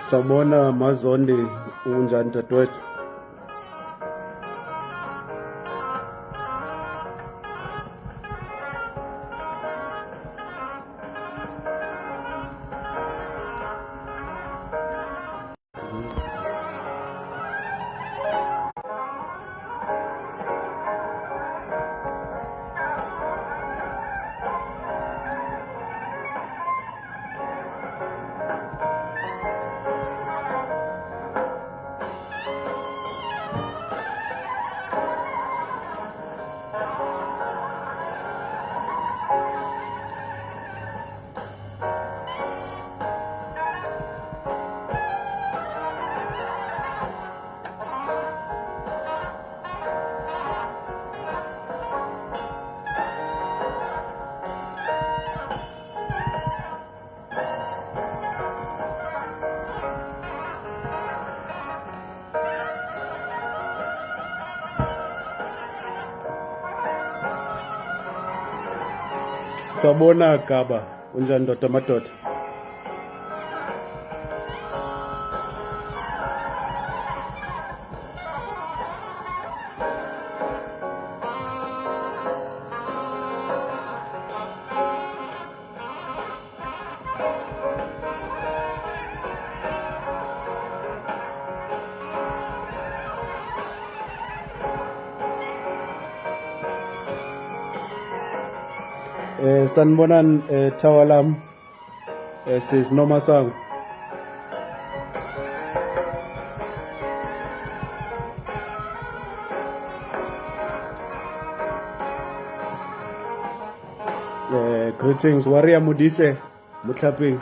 Sabona mazondi unjani dadewethu? Sabona Gaba unjani ndoda madoda? Sanibonani Tawalam sis Nomasango. Greetings Warrior Mudise Mutlaping.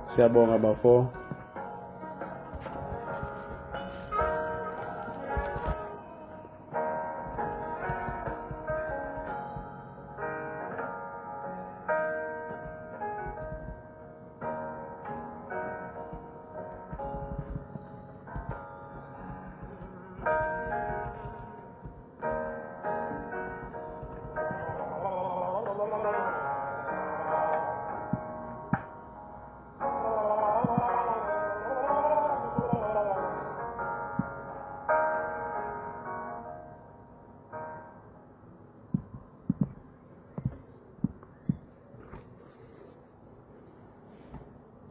Siyabonga bafo.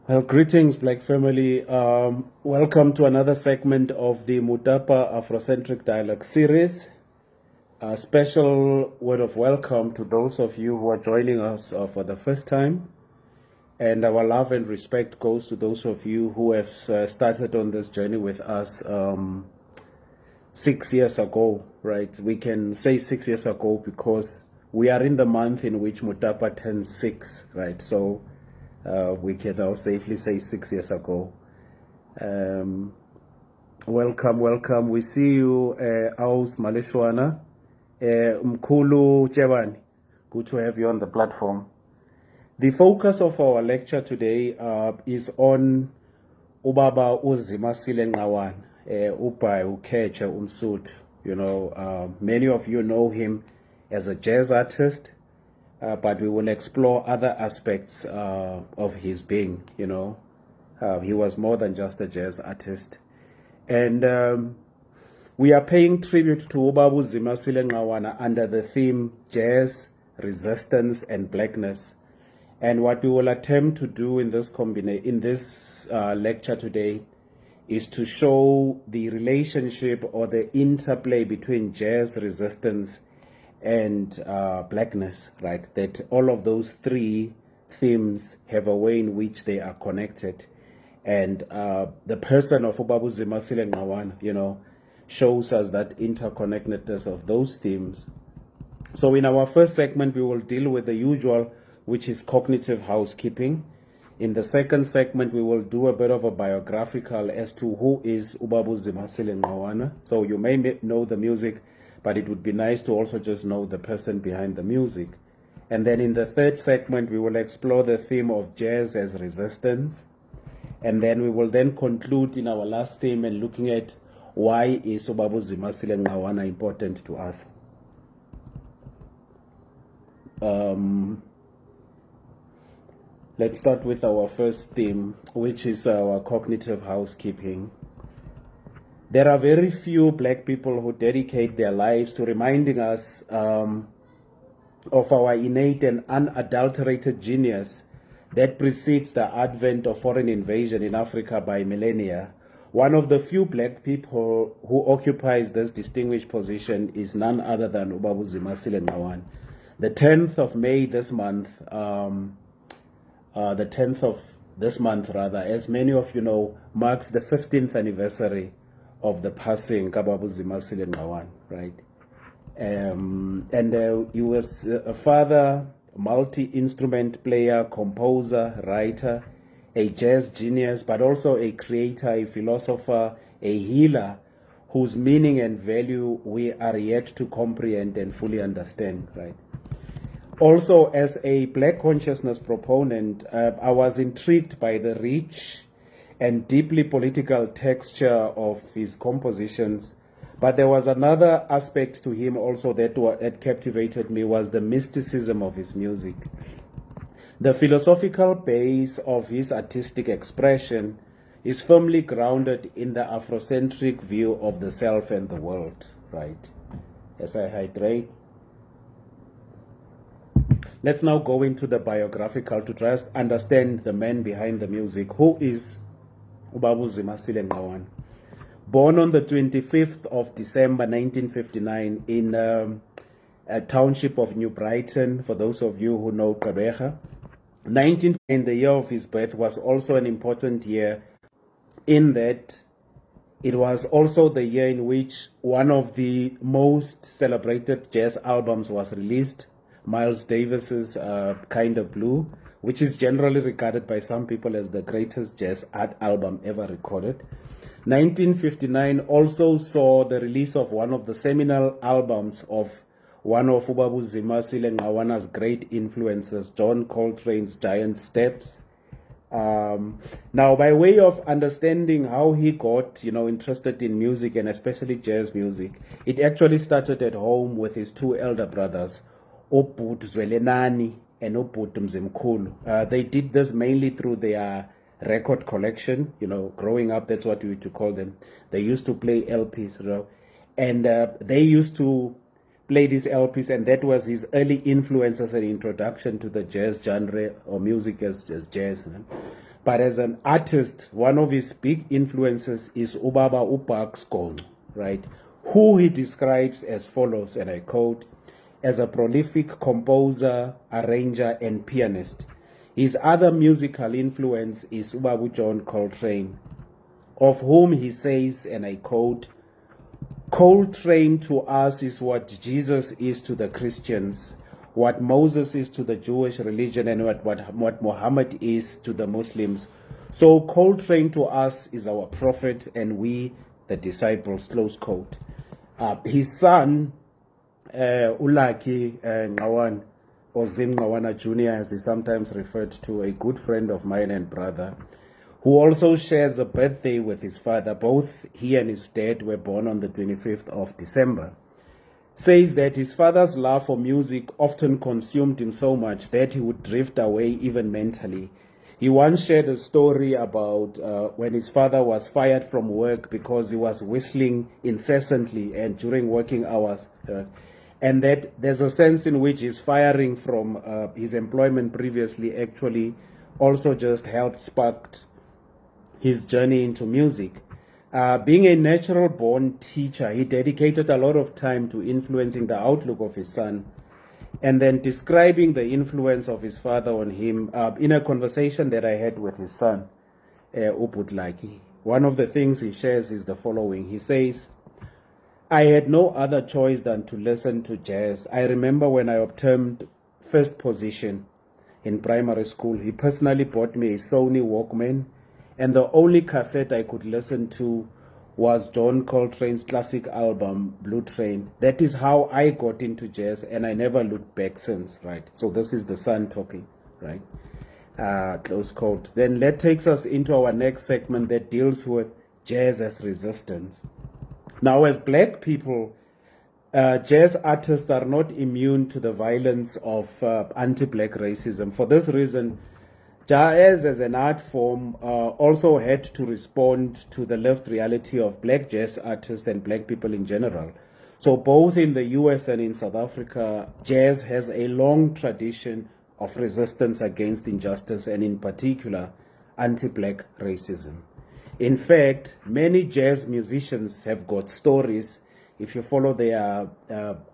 Well, greetings, Black family. Welcome to another segment of the Mutapa Afrocentric Dialogue series. A special word of welcome to those of you who are joining us for the first time. And our love and respect goes to those of you who have started on this journey with us 6 years ago, right? We can say 6 years ago because we are in the month in which Mutapa turns 6, right? So we can now safely say 6 years ago. Welcome. We see you, Aus Maleshwana, Mkulu Jebani. Good to have you on the platform. The focus of our lecture today is on Ubaba Zimasile Ngqawana, Ubai Ukeche Umsut. You know, many of you know him as a jazz artist. But we will explore other aspects of his being, you know. He was more than just a jazz artist. And we are paying tribute to Ubabu Zimasile Ngqawana under the theme Jazz, Resistance, and Blackness. And what we will attempt to do in this lecture today is to show the relationship or the interplay between jazz, resistance, and blackness, right? That all of those three themes have a way in which they are connected. And the person of Ubabu Zimasile Ngqawana, you know, shows us that interconnectedness of those themes. So in our first segment, we will deal with the usual, which is cognitive housekeeping. In the second segment, we will do a bit of a biographical as to who is Ubabu Zimasile Ngqawana. So you may know the music, but it would be nice to also just know the person behind the music. And then in the third segment, we will explore the theme of jazz as resistance. And then we will then conclude in our last theme and looking at why is Zimasile Ngqawana important to us. Let's start with our first theme, which is our cognitive housekeeping. There are very few black people who dedicate their lives to reminding us of our innate and unadulterated genius that precedes the advent of foreign invasion in Africa by millennia. One of the few black people who occupies this distinguished position is none other than Zimasile Ngqawana. The 10th of May this month, as many of you know, marks the 15th anniversary of the passing of Zimasile Ngqawana, right? He was a father, multi-instrument player, composer, writer, a jazz genius, but also a creator, a philosopher, a healer, whose meaning and value we are yet to comprehend and fully understand, right? Also, as a black consciousness proponent, I was intrigued by the rich and deeply political texture of his compositions. But there was another aspect to him also that captivated me, was the mysticism of his music. The philosophical base of his artistic expression is firmly grounded in the Afrocentric view of the self and the world, right? As I hydrate. Let's now go into the biographical to try to understand the man behind the music. Who is Zimasile Ngqawana? Born on the 25th of December 1959 in a township of New Brighton, for those of you who know Gqeberha. The year of his birth was also an important year in that it was also the year in which one of the most celebrated jazz albums was released, Miles Davis's Kinda Blue, which is generally regarded by some people as the greatest jazz art album ever recorded. 1959 also saw the release of one of the seminal albums of one of Zimasile Ngqawana's great influences, John Coltrane's Giant Steps. Now, by way of understanding how he got, interested in music and especially jazz music, it actually started at home with his two elder brothers, Obut Zwelenani and Obut Mzimkhulu. They did this mainly through their record collection. Growing up, that's what we used to call them. They used to play LPs, and they used to play these LPs, and that was his early influence as an introduction to the jazz genre or music as jazz. But as an artist, one of his big influences is Ubaba Upax Gqongqo, right? Who he describes as follows, and I quote, as a prolific composer, arranger, and pianist. His other musical influence is Ubabu John Coltrane, of whom he says, and I quote, Coltrane to us is what Jesus is to the Christians, what Moses is to the Jewish religion, and what Muhammad is to the Muslims. So Coltrane to us is our prophet, and we the disciples, close quote. His son, Ulaki Ngqawana, or Ngqawana Jr., as he sometimes referred to, a good friend of mine and brother, who also shares a birthday with his father. Both he and his dad were born on the 25th of December, says that his father's love for music often consumed him so much that he would drift away even mentally. He once shared a story about when his father was fired from work because he was whistling incessantly and during working hours. And that there's a sense in which his firing from his employment previously actually also just helped spark his journey into music. Being a natural-born teacher, he dedicated a lot of time to influencing the outlook of his son and then describing the influence of his father on him in a conversation that I had with his son, Ubutlaki. One of the things he shares is the following. He says, I had no other choice than to listen to jazz. I remember when I obtained first position in primary school, he personally bought me a Sony Walkman, and the only cassette I could listen to was John Coltrane's classic album, Blue Train. That is how I got into jazz, and I never looked back since, right? So this is the son talking, right? Close quote. Then that takes us into our next segment that deals with jazz as resistance. Now, as black people, jazz artists are not immune to the violence of anti-black racism. For this reason, jazz as an art form also had to respond to the lived reality of black jazz artists and black people in general. So both in the US and in South Africa, jazz has a long tradition of resistance against injustice and in particular anti-black racism. In fact, many jazz musicians have got stories, if you follow their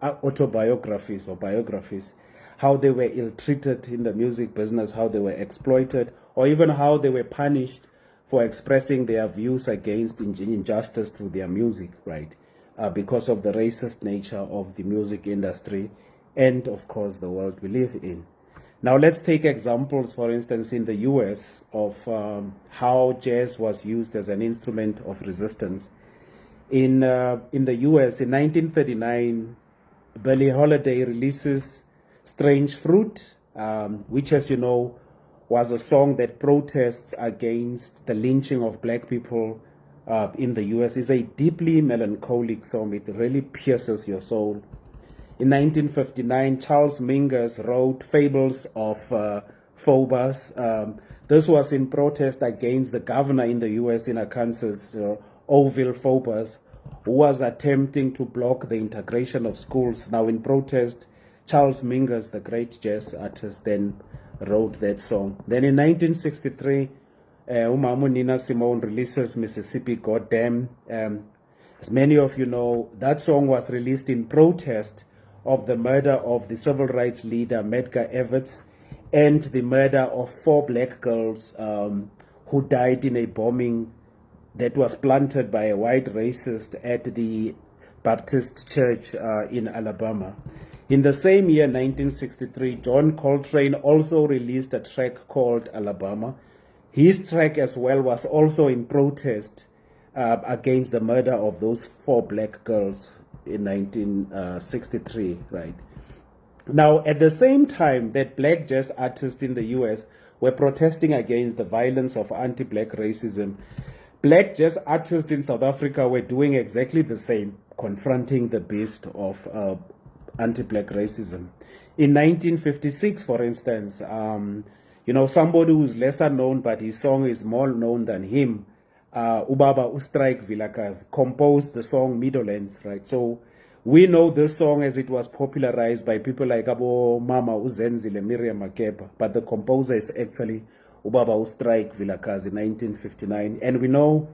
autobiographies or biographies, how they were ill-treated in the music business, how they were exploited, or even how they were punished for expressing their views against injustice through their music, right? Because of the racist nature of the music industry and, of course, the world we live in. Now, let's take examples, for instance, in the US of how jazz was used as an instrument of resistance. In the US, in 1939, Billie Holiday releases Strange Fruit, which, as you know, was a song that protests against the lynching of black people in the US. It's a deeply melancholic song. It really pierces your soul. In 1959, Charles Mingus wrote Fables of Phobos. This was in protest against the governor in the US in Arkansas, Orville Phobos, who was attempting to block the integration of schools. Now, in protest, Charles Mingus, the great jazz artist, then wrote that song. Then in 1963, Umamu Nina Simone releases Mississippi Goddam. As many of you know, that song was released in protest of the murder of the civil rights leader Medgar Evers and the murder of 4 black girls who died in a bombing that was planted by a white racist at the Baptist Church in Alabama. In the same year, 1963, John Coltrane also released a track called Alabama. His track as well was also in protest against the murder of those 4 black girls in 1963, right? Now, at the same time that black jazz artists in the US were protesting against the violence of anti-black racism, black jazz artists in South Africa were doing exactly the same, confronting the beast of anti-black racism. In 1956, for instance, somebody who's lesser known, but his song is more known than him, Ubaba Ustrike Vilakazi, composed the song Meadowlands, right? So we know this song as it was popularized by people like Abo Mama Uzenzile, Miriam Makeba, but the composer is actually Ubaba Ustrike Vilakazi, 1959. And we know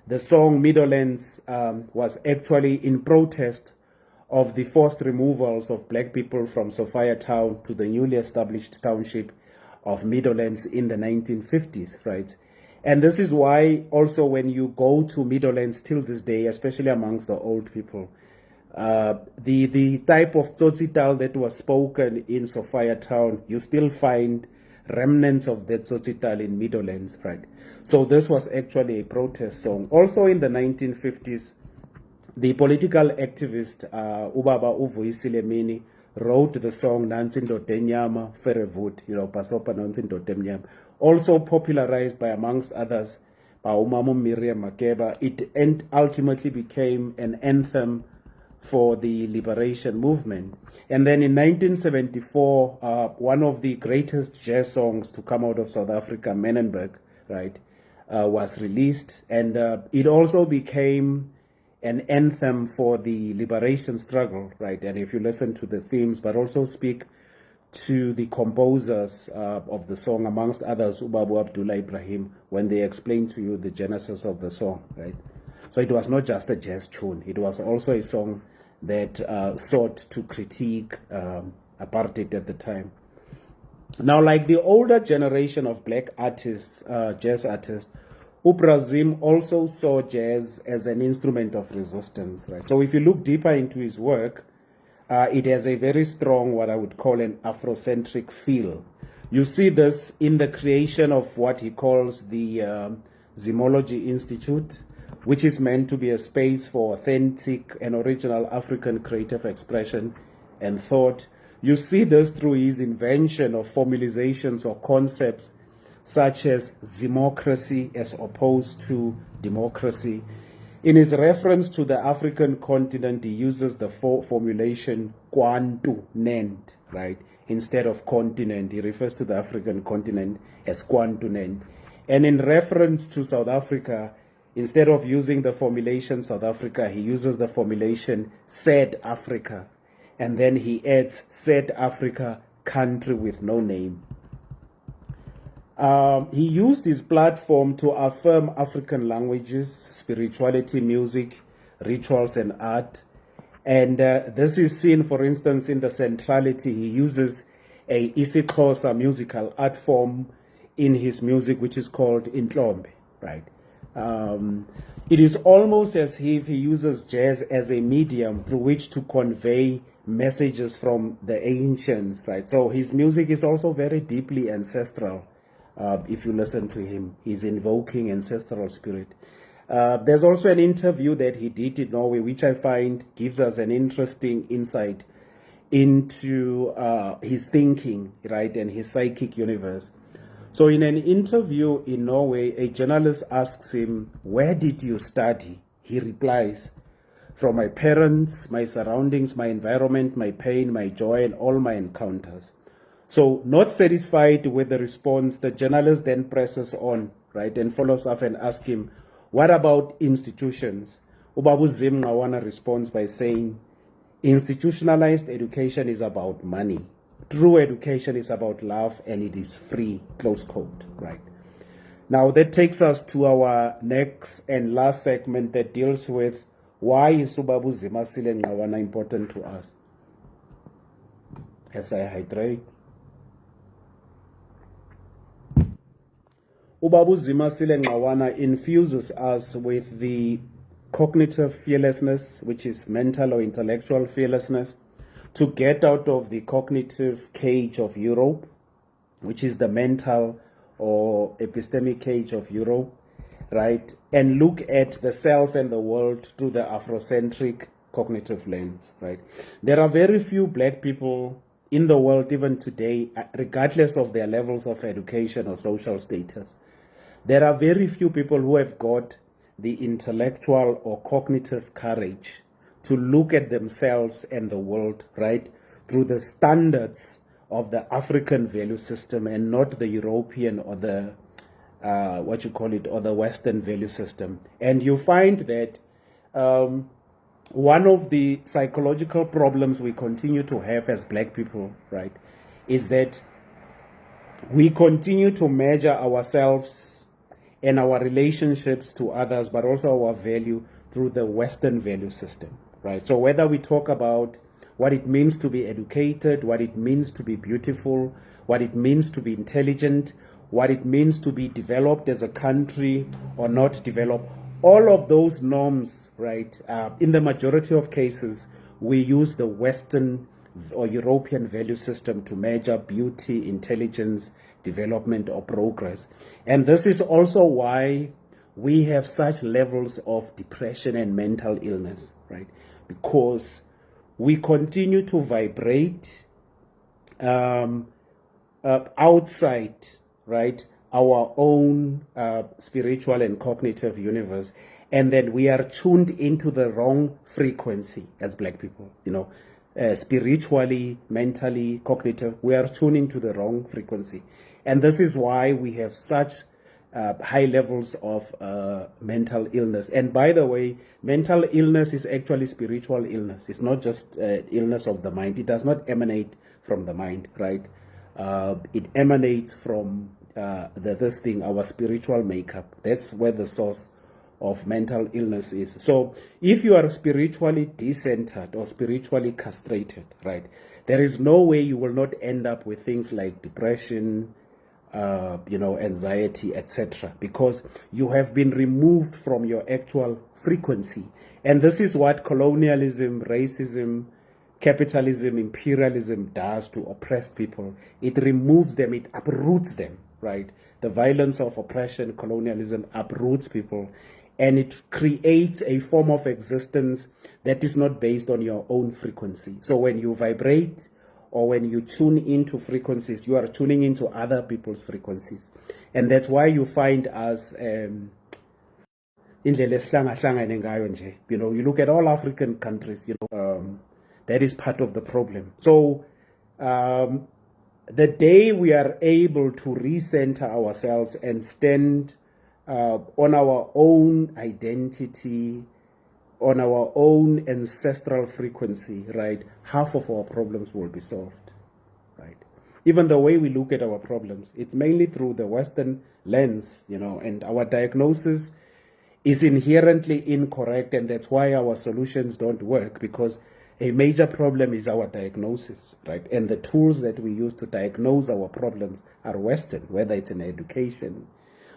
the song Meadowlands was actually in protest of the forced removals of black people from Sophia Town to the newly established township of Meadowlands in the 1950s, right? And this is why also when you go to Meadowlands till this day, especially amongst the old people, the type of tsotsital that was spoken in Sophia Town, you still find remnants of that tsotsital in Meadowlands, right? So this was actually a protest song. Also in the 1950s, the political activist Ubaba Uvuyisile Mini wrote the song Nansi Ndodenyama Ferevut, Pasopa Nansi Ndodenyama, also popularized by, amongst others, by Umamu Miriam Makeba. It ultimately became an anthem for the liberation movement. And then in 1974, one of the greatest jazz songs to come out of South Africa, Menenberg, right, was released. And it also became an anthem for the liberation struggle, right? And if you listen to the themes, but also speak to the composers of the song, amongst others, Ubabu Abdullah Ibrahim, when they explain to you the genesis of the song, right? So it was not just a jazz tune. It was also a song that sought to critique apartheid at the time. Now, like the older generation of black artists, jazz artists, Uprazim also saw jazz as an instrument of resistance, right? So if you look deeper into his work, it has a very strong, what I would call an Afrocentric feel. You see this in the creation of what he calls the Zimology Institute, which is meant to be a space for authentic and original African creative expression and thought. You see this through his invention of formalizations or concepts such as Zimocracy as opposed to democracy. In his reference to the African continent, he uses the formulation Kwantu Nend, right? Instead of continent, he refers to the African continent as Kwantu Nend. And in reference to South Africa, instead of using the formulation South Africa, he uses the formulation said Africa. And then he adds said Africa, country with no name. He used his platform to affirm African languages, spirituality, music, rituals, and art. And this is seen, for instance, in the centrality. He uses a isiXhosa musical art form in his music, which is called Intlombe, right? It is almost as if he uses jazz as a medium through which to convey messages from the ancients, right? So his music is also very deeply ancestral. If you listen to him, he's invoking ancestral spirit. There's also an interview that he did in Norway, which I find gives us an interesting insight into his thinking, right, and his psychic universe. So in an interview in Norway, a journalist asks him, "Where did you study?" He replies, "From my parents, my surroundings, my environment, my pain, my joy, and all my encounters." So not satisfied with the response, the journalist then presses on, right, and follows up and asks him, "What about institutions?" Ubabu Ngqawana responds by saying, "Institutionalized education is about money. True education is about love, and it is free," close quote, right? Now that takes us to our next and last segment that deals with why is Ubabu Zimasile Ngqawana important to us. As I hydrate. Ubabu Zimasile Ngqawana infuses us with the cognitive fearlessness, which is mental or intellectual fearlessness, to get out of the cognitive cage of Europe, which is the mental or epistemic cage of Europe, right? And look at the self and the world through the Afrocentric cognitive lens, right? There are very few black people in the world, even today, regardless of their levels of education or social status. There are very few people who have got the intellectual or cognitive courage to look at themselves and the world, right, through the standards of the African value system and not the European or the, or the Western value system. And you find that one of the psychological problems we continue to have as black people, right, is that we continue to measure ourselves and our relationships to others, but also our value through the Western value system, right? So whether we talk about what it means to be educated, what it means to be beautiful, what it means to be intelligent, what it means to be developed as a country or not developed, all of those norms, right, in the majority of cases, we use the Western or European value system to measure beauty, intelligence, development, or progress. And this is also why we have such levels of depression and mental illness, right? Because we continue to vibrate outside, right, our own spiritual and cognitive universe, and then we are tuned into the wrong frequency as black people, you know. Spiritually, mentally, cognitive, we are tuned into the wrong frequency. And this is why we have such high levels of mental illness. And by the way, mental illness is actually spiritual illness. It's not just illness of the mind. It does not emanate from the mind, right? It emanates from our spiritual makeup. That's where the source of mental illness is. So if you are spiritually decentered or spiritually castrated, right, there is no way you will not end up with things like depression, anxiety, etc., because you have been removed from your actual frequency. And this is what colonialism, racism, capitalism, imperialism does to oppressed people. It removes them, it uproots them, right? The violence of oppression, colonialism uproots people, and it creates a form of existence that is not based on your own frequency. So when you vibrate or when you tune into frequencies, you are tuning into other people's frequencies. And that's why you find us indlela esihlangahlangane ngayo nje. You know, you look at all African countries, you know, that is part of the problem. So the day we are able to recenter ourselves and stand on our own identity, on our own ancestral frequency, right, half of our problems will be solved, right? Even the way we look at our problems, it's mainly through the Western lens, you know, and our diagnosis is inherently incorrect, and that's why our solutions don't work, because a major problem is our diagnosis, right? And the tools that we use to diagnose our problems are Western, whether it's in education,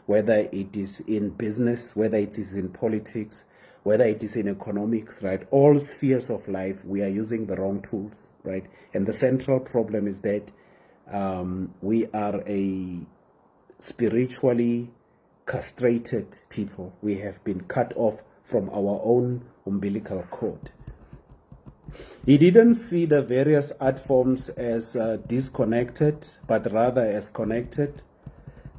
whether it is in business, whether it is in politics, whether it is in economics, right? All spheres of life, we are using the wrong tools, right? And the central problem is that we are a spiritually castrated people. We have been cut off from our own umbilical cord. He didn't see the various art forms as disconnected, but rather as connected.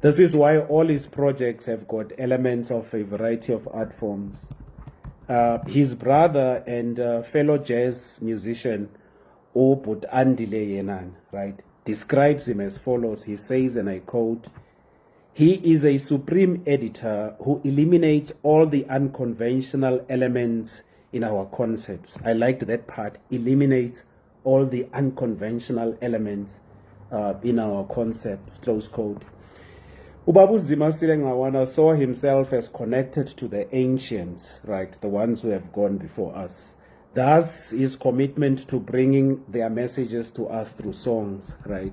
This is why all his projects have got elements of a variety of art forms. His brother and fellow jazz musician, Obut Andile Yenan, right, describes him as follows. He says, and I quote, "He is a supreme editor who eliminates all the unconventional elements in our concepts." I liked that part, eliminates all the unconventional elements in our concepts, close quote. Ubabu Zimasile Ngqawana saw himself as connected to the ancients, right, the ones who have gone before us. Thus, his commitment to bringing their messages to us through songs, right?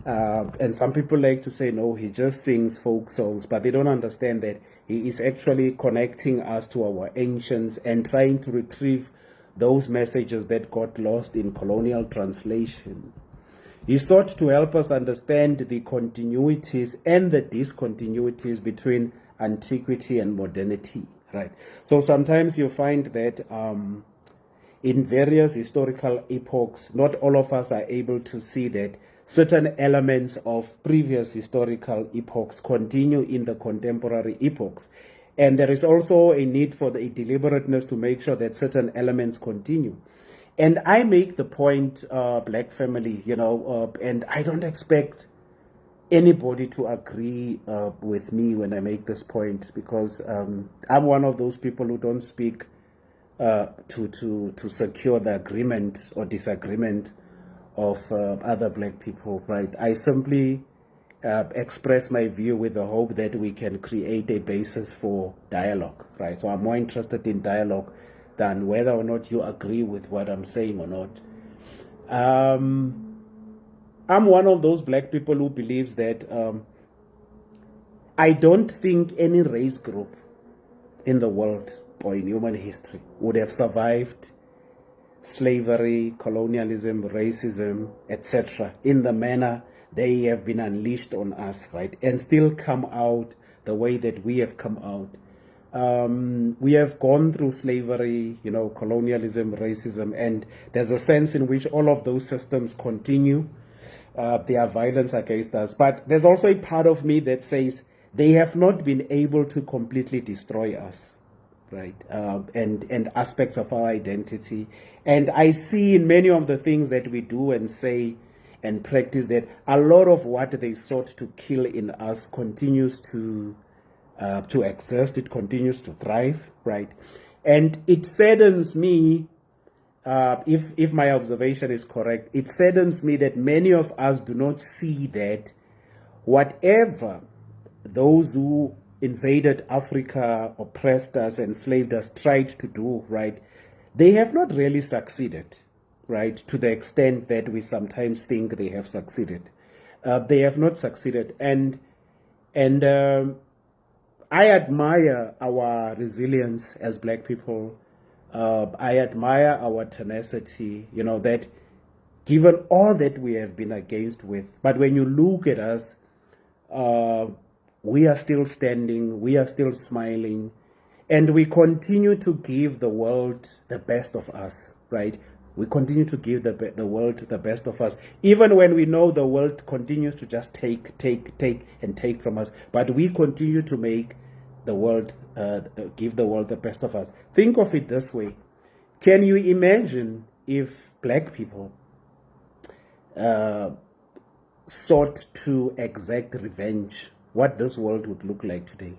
And some people like to say, no, he just sings folk songs, but they don't understand that he is actually connecting us to our ancients and trying to retrieve those messages that got lost in colonial translation. He sought to help us understand the continuities and the discontinuities between antiquity and modernity, right? So sometimes you find that in various historical epochs, not all of us are able to see that certain elements of previous historical epochs continue in the contemporary epochs. And there is also a need for the deliberateness to make sure that certain elements continue. And I make the point, Black family, you know, and I don't expect anybody to agree with me when I make this point, because I'm one of those people who don't speak to secure the agreement or disagreement of other Black people, right? I simply express my view with the hope that we can create a basis for dialogue, right? So I'm more interested in dialogue than whether or not you agree with what I'm saying or not. I'm one of those Black people who believes that I don't think any race group in the world or in human history would have survived slavery, colonialism, racism, etc. in the manner they have been unleashed on us, right? And still come out the way that we have come out. We have gone through slavery, you know, colonialism, racism, and there's a sense in which all of those systems continue their violence against us. But there's also a part of me that says they have not been able to completely destroy us, right? And aspects of our identity. And I see in many of the things that we do and say and practice that a lot of what they sought to kill in us continues to exist. It continues to thrive, right? And it saddens me, if my observation is correct, it saddens me that many of us do not see that whatever those who invaded Africa, oppressed us, enslaved us, tried to do, right, they have not really succeeded, right, to the extent that we sometimes think they have succeeded. They have not succeeded. And I admire our resilience as Black people. I admire our tenacity, you know, that given all that we have been against with, but when you look at us, we are still standing, we are still smiling, and we continue to give the world the best of us, right? We continue to give the world the best of us, even when we know the world continues to just take, and take from us. But we continue to make the world, give the world the best of us. Think of it this way. Can you imagine if black people sought to exact revenge, what this world would look like today,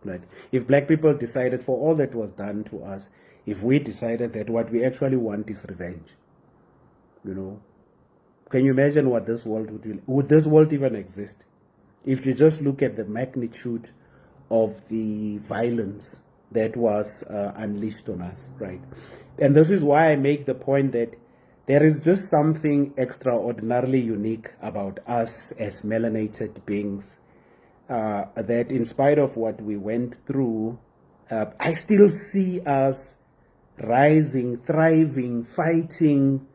right? If black people decided, for all that was done to us, if we decided that what we actually want is revenge, can you imagine what this world would be? Would this world even exist? If you just look at the magnitude of the violence that was unleashed on us, right? And this is why I make the point that there is just something extraordinarily unique about us as melanated beings, that in spite of what we went through, I still see us rising, thriving, fighting,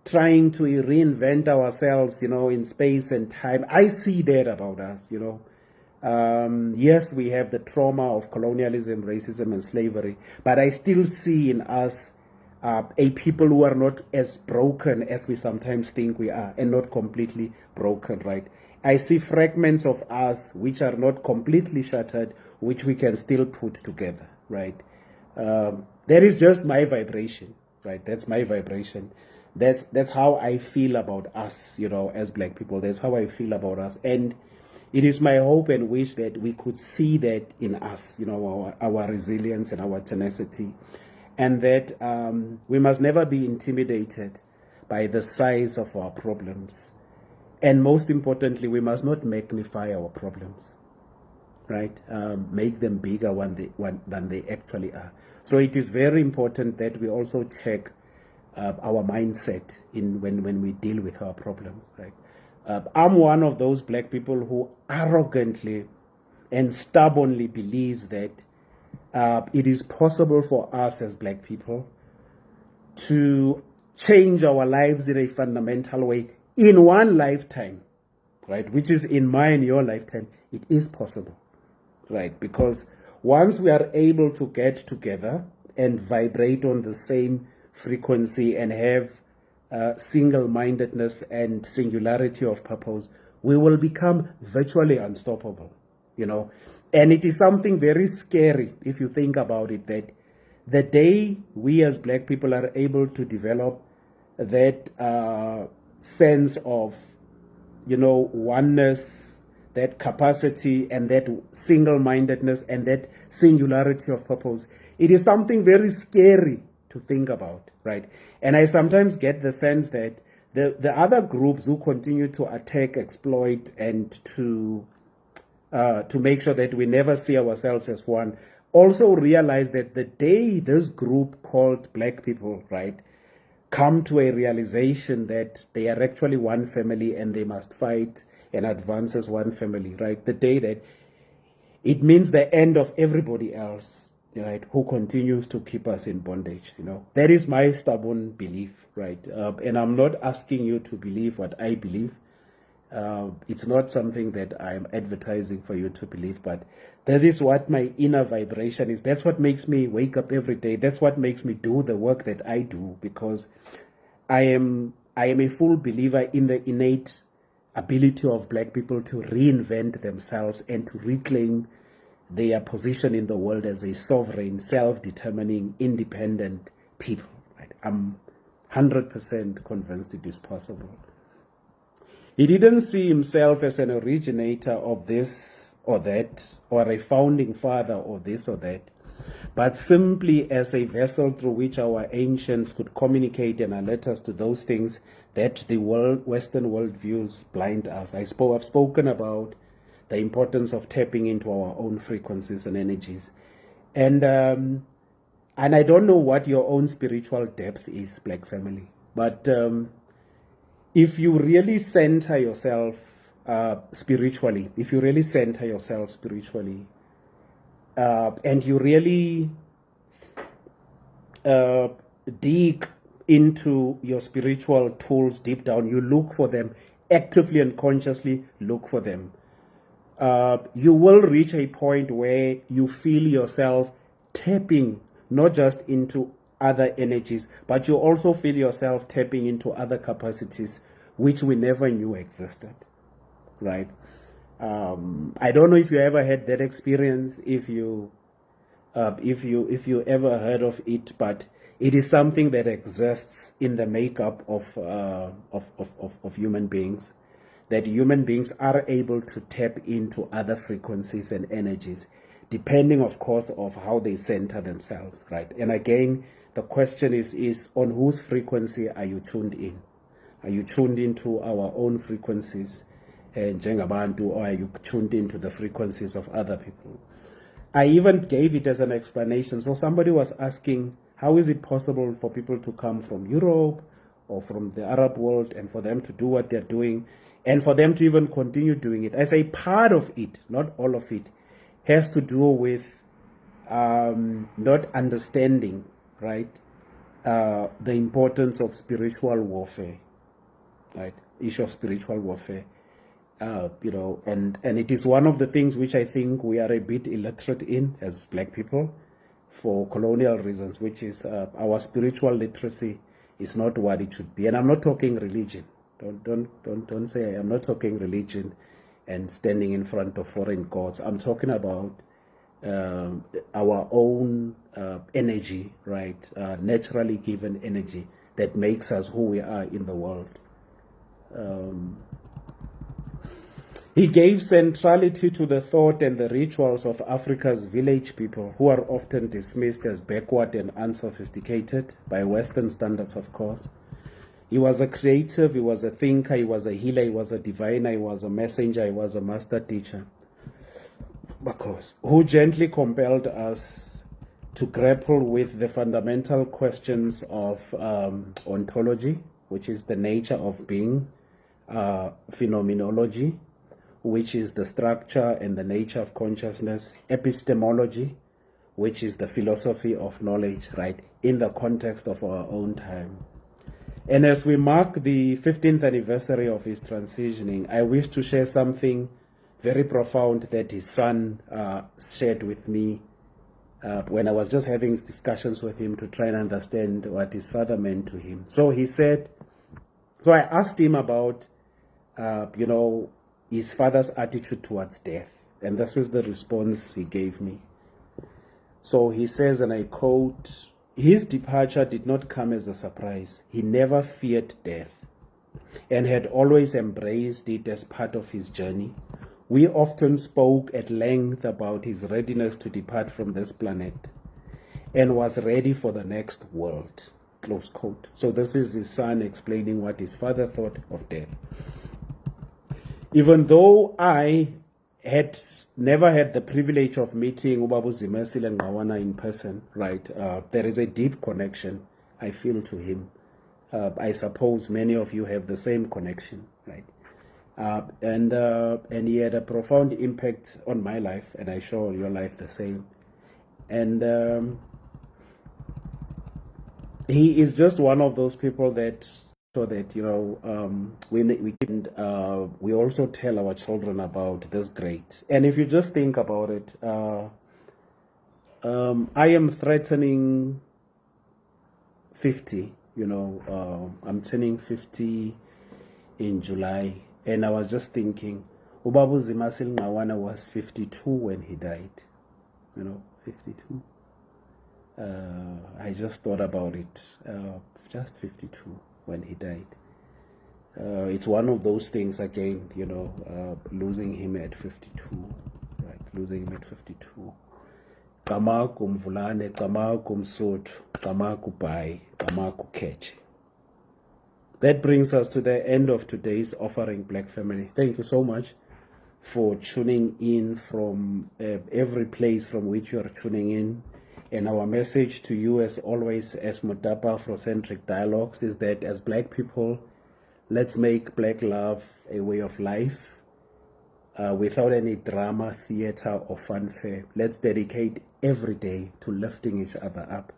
trying to reinvent ourselves, in space and time. I see that about us, Yes, we have the trauma of colonialism, racism, and slavery, but I still see in us a people who are not as broken as we sometimes think we are, and not completely broken, right? I see fragments of us which are not completely shattered, which we can still put together, right? That is just my vibration, right? That's my vibration. That's how I feel about us, as black people. That's how I feel about us. And it is my hope and wish that we could see that in us, our resilience and our tenacity. And that we must never be intimidated by the size of our problems. And most importantly, we must not magnify our problems, right? Make them bigger than they actually are. So it is very important that we also check our mindset when we deal with our problems, right? I'm one of those black people who arrogantly and stubbornly believes that it is possible for us as black people to change our lives in a fundamental way in one lifetime, right? Which is in my and your lifetime. It is possible, right? Because once we are able to get together and vibrate on the same frequency and have single-mindedness and singularity of purpose, we will become virtually unstoppable, And it is something very scary if you think about it, that the day we as black people are able to develop that sense of, oneness, that capacity and that single-mindedness and that singularity of purpose, it is something very scary to think about, right? And I sometimes get the sense that the other groups who continue to attack, exploit, and to make sure that we never see ourselves as one, also realize that the day this group called black people, right, come to a realization that they are actually one family and they must fight and advance as one family, right? The day that it means the end of everybody else, right, who continues to keep us in bondage, That is my stubborn belief, right? And I'm not asking you to believe what I believe. It's not something that I'm advertising for you to believe, but that is what my inner vibration is. That's what makes me wake up every day. That's what makes me do the work that I do, because I am a full believer in the innate ability of black people to reinvent themselves and to reclaim their position in the world as a sovereign, self-determining, independent people. Right? I'm 100% convinced it is possible. He didn't see himself as an originator of this or that, or a founding father of this or that, but simply as a vessel through which our ancients could communicate and alert us to those things that the Western worldviews blind us. I've spoken about the importance of tapping into our own frequencies and energies. And I don't know what your own spiritual depth is, Black family, but if you really center yourself spiritually, and you really dig into your spiritual tools deep down, you look for them, actively and consciously look for them, you will reach a point where you feel yourself tapping not just into other energies, but you also feel yourself tapping into other capacities which we never knew existed, right? I don't know if you ever had that experience, if you ever heard of it, but it is something that exists in the makeup of human beings, that human beings are able to tap into other frequencies and energies, depending, of course, of how they center themselves, right? And again, the question is on whose frequency are you tuned in? Are you tuned into our own frequencies, njengabantu, or are you tuned into the frequencies of other people? I even gave it as an explanation. So somebody was asking, how is it possible for people to come from Europe or from the Arab world and for them to do what they're doing and for them to even continue doing it? I say part of it, not all of it, has to do with not understanding, right, the importance of spiritual warfare, right, issue of spiritual warfare. And it is one of the things which I think we are a bit illiterate in as Black people for colonial reasons, which is our spiritual literacy is not what it should be. And I'm not talking religion. Don't say I'm not talking religion and standing in front of foreign gods. I'm talking about our own energy, right? Naturally given energy that makes us who we are in the world. He gave centrality to the thought and the rituals of Africa's village people, who are often dismissed as backward and unsophisticated by Western standards, of course. He was a creative, he was a thinker, he was a healer, he was a diviner, he was a messenger, he was a master teacher, because who gently compelled us to grapple with the fundamental questions of ontology, which is the nature of being, phenomenology, which is the structure and the nature of consciousness, epistemology, which is the philosophy of knowledge, right, in the context of our own time. And as we mark the 15th anniversary of his transitioning, I wish to share something very profound that his son shared with me when I was just having discussions with him to try and understand what his father meant to him. So he said, so I asked him about, his father's attitude towards death. And this is the response he gave me. So he says, and I quote, his departure did not come as a surprise. He never feared death and had always embraced it as part of his journey. We often spoke at length about his readiness to depart from this planet and was ready for the next world, close quote. So this is his son explaining what his father thought of death. Even though I had never had the privilege of meeting Zimasile and Ngqawana in person, right, there is a deep connection I feel to him. I suppose many of you have the same connection, right? And he had a profound impact on my life, and I'm sure your life the same. And he is just one of those people that, so that we also tell our children about this great. And if you just think about it, I am threatening 50. I'm turning 50 in July, and I was just thinking, Zimasile Ngqawana was 52 when he died. 52. I just thought about it. Just 52. When he died. It's one of those things again, losing him at 52, right? Losing him at 52. Kamaku Mvulane, Kamaku Msotho, Kamaku Bai, Kamaku Keche. That brings us to the end of today's offering, Black family. Thank you so much for tuning in from every place from which you are tuning in. And our message to you, as always, as Mutapa Afrocentric Dialogues, is that as Black people, let's make Black love a way of life without any drama, theater, or fanfare. Let's dedicate every day to lifting each other up.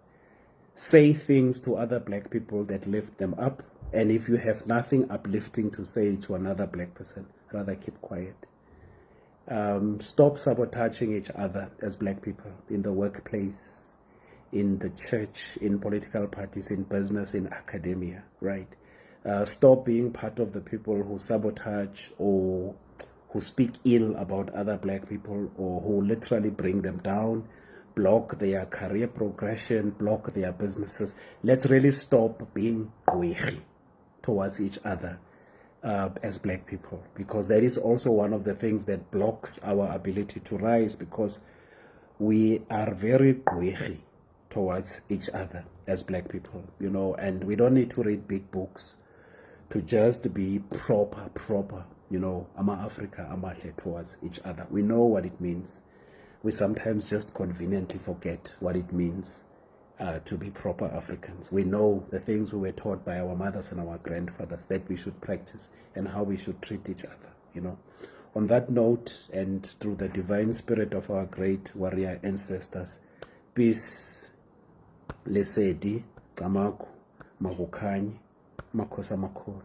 Say things to other Black people that lift them up. And if you have nothing uplifting to say to another Black person, rather keep quiet. Stop sabotaging each other as Black people in the workplace, in the church, in political parties, in business, in academia, right? Stop being part of the people who sabotage or who speak ill about other black people or who literally bring them down, block their career progression, block their businesses. Let's really stop being gqwegi towards each other as black people, because that is also one of the things that blocks our ability to rise, because we are very gqwegi towards each other as black people, you know, and we don't need to read big books to just be proper, you know, Africa, amahle towards each other. We know what it means. We sometimes just conveniently forget what it means to be proper Africans. We know the things we were taught by our mothers and our grandfathers that we should practice and how we should treat each other, you know. On that note, and through the divine spirit of our great warrior ancestors, peace, lesedi, Tamaku, Makukanyi, Makosa Makolo.